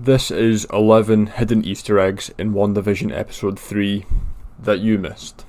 This is 11 hidden Easter eggs in WandaVision episode 3 that you missed.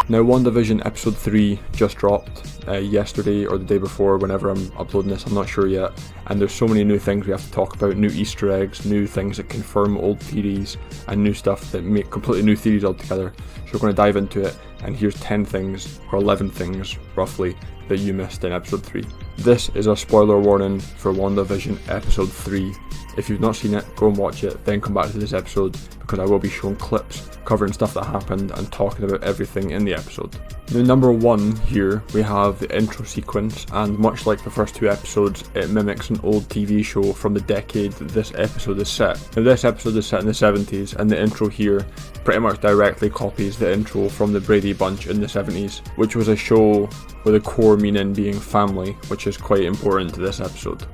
Now, WandaVision episode 3 just dropped yesterday or the day before, whenever I'm uploading this, I'm not sure yet. And there's so many new things we have to talk about, new Easter eggs, new things that confirm old theories, and new stuff that make completely new theories altogether. So we're going to dive into it, and here's 10 things, or 11 things, roughly, that you missed in episode 3. This is a spoiler warning for WandaVision episode 3. If you've not seen it, go and watch it, then come back to this episode, because I will be showing clips covering stuff that happened and talking about everything in the episode. Now, number 1 here, we have the intro sequence, and much like the first 2 episodes, it mimics an old TV show from the decade that this episode is set. Now, this episode is set in the 70s, and the intro here pretty much directly copies the intro from the Brady Bunch in the 70s, which was a show with a core meaning being family, which is quite important to this episode.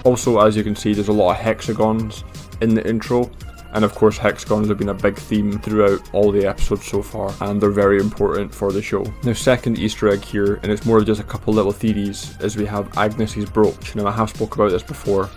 Also, as you can see, there's a lot of hexagons in the intro, and of course hexagons have been a big theme throughout all the episodes so far, and they're very important for the show. Now, second Easter egg here, and it's more of just a couple little theories, is we have Agnes's brooch. Now, I have spoke about this before,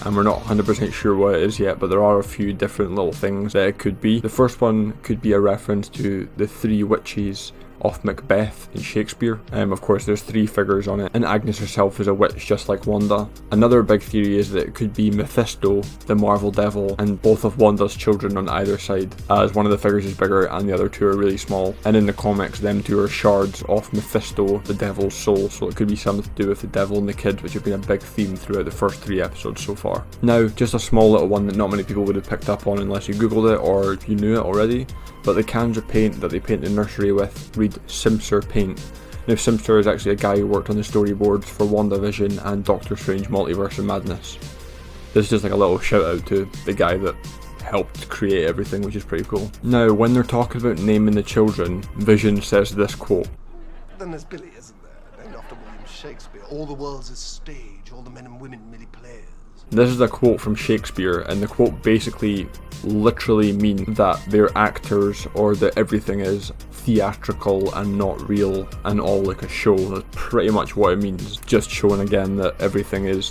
and we're not 100% sure what it is yet, but there are a few different little things that it could be. The first one could be a reference to the 3 witches of Macbeth in Shakespeare. Of course, there's 3 figures on it, and Agnes herself is a witch just like Wanda. Another big theory is that it could be Mephisto, the Marvel devil, and both of Wanda's children on either side, as one of the figures is bigger and the other 2 are really small. And in the comics, them 2 are shards of Mephisto, the devil's soul, so it could be something to do with the devil and the kid, which have been a big theme throughout the first 3 episodes so far. Now, just a small little one that not many people would have picked up on unless you googled it or you knew it already, but the cans of paint that they paint the nursery with read Simpster Paint. Now, Simpster is actually a guy who worked on the storyboards for WandaVision and Doctor Strange Multiverse of Madness. This is just like a little shout out to the guy that helped create everything, which is pretty cool. Now, when they're talking about naming the children, Vision says this quote. Then there's Billy, isn't there? Named after William Shakespeare. All the world's a stage, all the men and women merely players. This is a quote from Shakespeare, and the quote basically literally means that they're actors, or that everything is theatrical and not real and all like a show. That's pretty much what it means, just showing again that everything is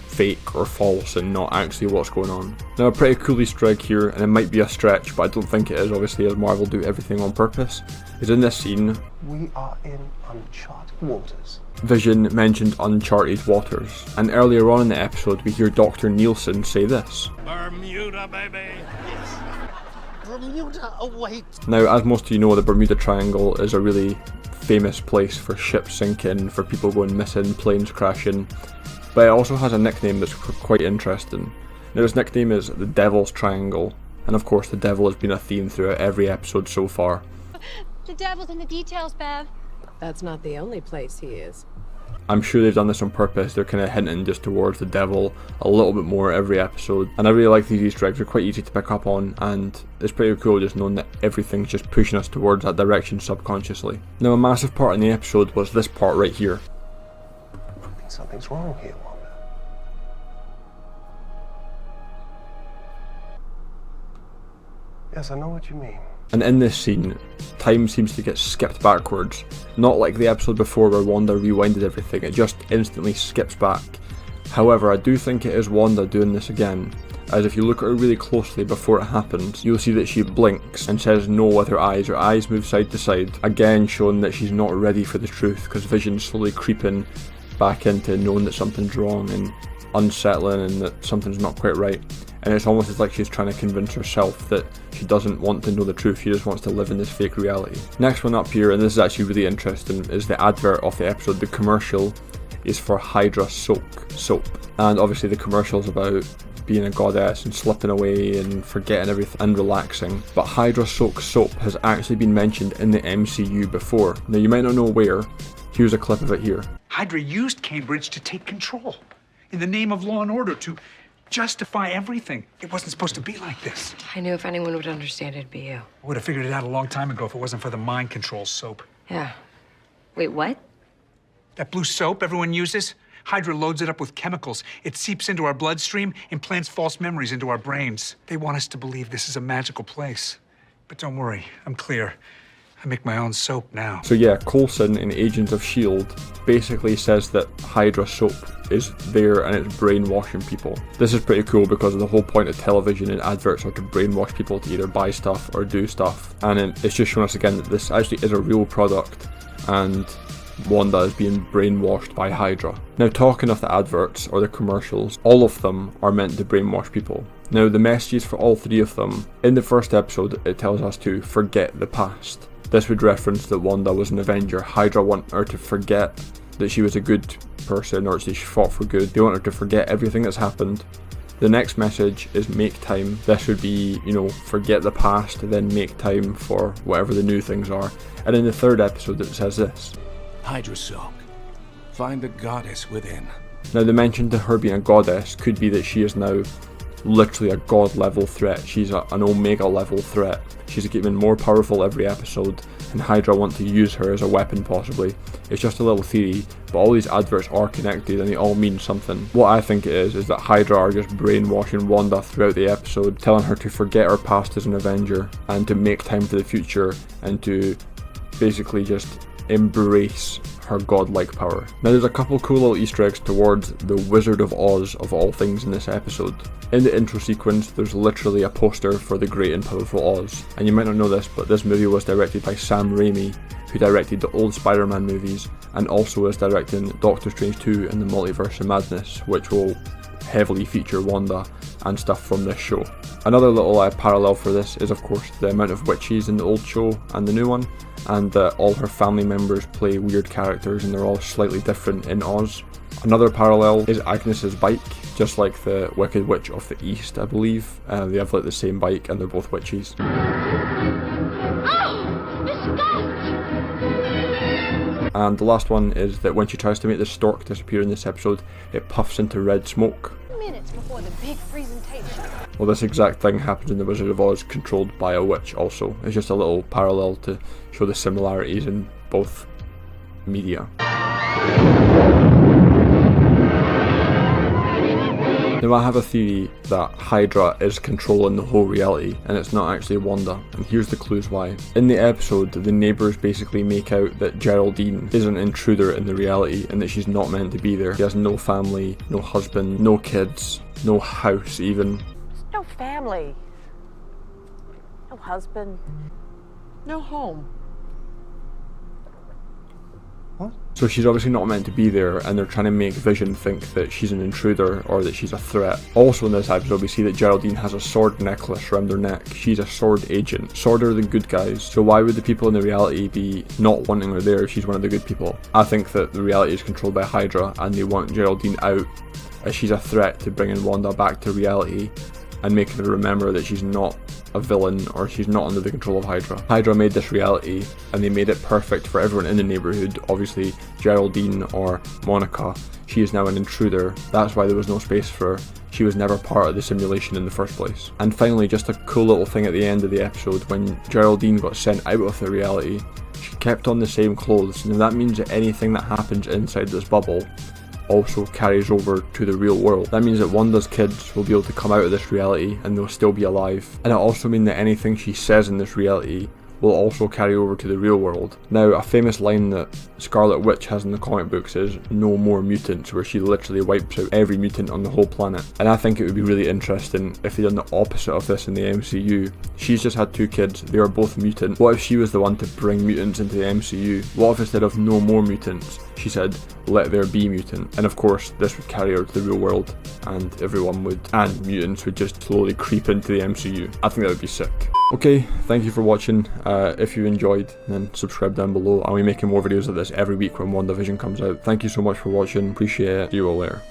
fake or false and not actually what's going on. Now, a pretty cool Easter egg here, and it might be a stretch, but I don't think it is, obviously, as Marvel do everything on purpose, is in this scene. We are in uncharted waters. Vision mentioned uncharted waters, and earlier on in the episode we hear Dr. Nielsen say this. Bermuda, baby! Yes. Bermuda awaits. Now, as most of you know, the Bermuda Triangle is a really famous place for ships sinking, for people going missing, planes crashing, but it also has a nickname that's quite interesting. Now, its nickname is the Devil's Triangle, and of course the devil has been a theme throughout every episode so far. The devil's in the details, Bev. That's not the only place he is. I'm sure they've done this on purpose. They're kind of hinting just towards the devil a little bit more every episode, and I really like these Easter eggs. They're quite easy to pick up on, and it's pretty cool just knowing that everything's just pushing us towards that direction subconsciously. Now, a massive part in the episode was this part right here. I think something's wrong here, Wanda. Yes, I know what you mean. And in this scene, time seems to get skipped backwards. Not like the episode before where Wanda rewinded everything, it just instantly skips back. However, I do think it is Wanda doing this again, as if you look at her really closely before it happens, you'll see that she blinks and says no with her eyes move side to side, again showing that she's not ready for the truth, because Vision's slowly creeping back into knowing that something's wrong and unsettling and that something's not quite right. And it's almost as like she's trying to convince herself that she doesn't want to know the truth, she just wants to live in this fake reality. Next one up here, and this is actually really interesting, is the advert of the episode. The commercial is for Hydra soap. And obviously the commercial is about being a goddess and slipping away and forgetting everything and relaxing. But Hydra soap has actually been mentioned in the MCU before. Now, you might not know where. Here's a clip of it here. Hydra used Cambridge to take control in the name of law and order, to justify everything. It wasn't supposed to be like this. I knew if anyone would understand, it'd be you. I would have figured it out a long time ago if it wasn't for the mind control soap. Yeah. Wait, what? That blue soap everyone uses? Hydra loads it up with chemicals. It seeps into our bloodstream, implants false memories into our brains. They want us to believe this is a magical place. But don't worry, I'm clear. I make my own soap now. So yeah, Coulson in Agents of S.H.I.E.L.D. basically says that Hydra soap is there and it's brainwashing people. This is pretty cool because the whole point of television and adverts are to brainwash people to either buy stuff or do stuff. And it's just shown us again that this actually is a real product and Wanda is being brainwashed by Hydra. Now, talking of the adverts or the commercials, all of them are meant to brainwash people. Now, the messages for all three of them, in the first episode it tells us to forget the past. This would reference that Wanda was an Avenger. Hydra want her to forget that she was a good person or that she fought for good. They want her to forget everything that's happened. The next message is make time. This would be, forget the past, then make time for whatever the new things are. And in the third episode it says this. Hydra soap. Find the goddess within. Now, the mention to her being a goddess could be that she is now literally a god level threat. She's an omega level threat. She's getting more powerful every episode, and Hydra want to use her as a weapon possibly. It's just a little theory, but all these adverts are connected and they all mean something. What I think it is that Hydra are just brainwashing Wanda throughout the episode, telling her to forget her past as an Avenger and to make time for the future and to basically just embrace her godlike power. Now, there's a couple cool little Easter eggs towards the Wizard of Oz of all things in this episode. In the intro sequence, there's literally a poster for the Great and Powerful Oz. And you might not know this, but this movie was directed by Sam Raimi, who directed the old Spider-Man movies, and also is directing Doctor Strange 2 and the Multiverse of Madness, which will heavily feature Wanda and stuff from this show. Another little parallel for this is, of course, the amount of witches in the old show and the new one, and that all her family members play weird characters and they're all slightly different in Oz. Another parallel is Agnes's bike, just like the Wicked Witch of the East, I believe. They have like the same bike and they're both witches. And the last one is that when she tries to make the stork disappear in this episode, it puffs into red smoke. Minutes before the big presentation. Well, this exact thing happens in The Wizard of Oz, controlled by a witch also. It's just a little parallel to show the similarities in both media. Now, I have a theory that Hydra is controlling the whole reality and it's not actually Wanda, and here's the clues why. In the episode, the neighbours basically make out that Geraldine is an intruder in the reality and that she's not meant to be there. She has no family, no husband, no kids, no house even. No family. No husband. No home. What? So she's obviously not meant to be there, and they're trying to make Vision think that she's an intruder or that she's a threat. Also in this episode we see that Geraldine has a sword necklace around her neck. She's a sword agent. Sword are the good guys, so why would the people in the reality be not wanting her there if she's one of the good people? I think that the reality is controlled by Hydra and they want Geraldine out as she's a threat to bringing Wanda back to reality and making her remember that she's not a villain or she's not under the control of Hydra. Hydra made this reality and they made it perfect for everyone in the neighbourhood. Obviously Geraldine or Monica, she is now an intruder. That's why there was no space for her. She was never part of the simulation in the first place. And finally, just a cool little thing at the end of the episode, when Geraldine got sent out of the reality, she kept on the same clothes. Now that means that anything that happens inside this bubble also carries over to the real world. That means that Wanda's kids will be able to come out of this reality and they'll still be alive. And it also means that anything she says in this reality will also carry over to the real world. Now, a famous line that Scarlet Witch has in the comic books is "no more mutants," where she literally wipes out every mutant on the whole planet. And I think it would be really interesting if they done the opposite of this in the MCU. She's just had 2 kids, they are both mutant. What if she was the one to bring mutants into the MCU? What if instead of no more mutants, she said, let there be mutant? And of course, this would carry out to the real world and and mutants would just slowly creep into the MCU. I think that would be sick. Okay, thank you for watching. If you enjoyed, then subscribe down below. I'll be making more videos of this every week when WandaVision comes out. Thank you so much for watching, appreciate it, see you all later.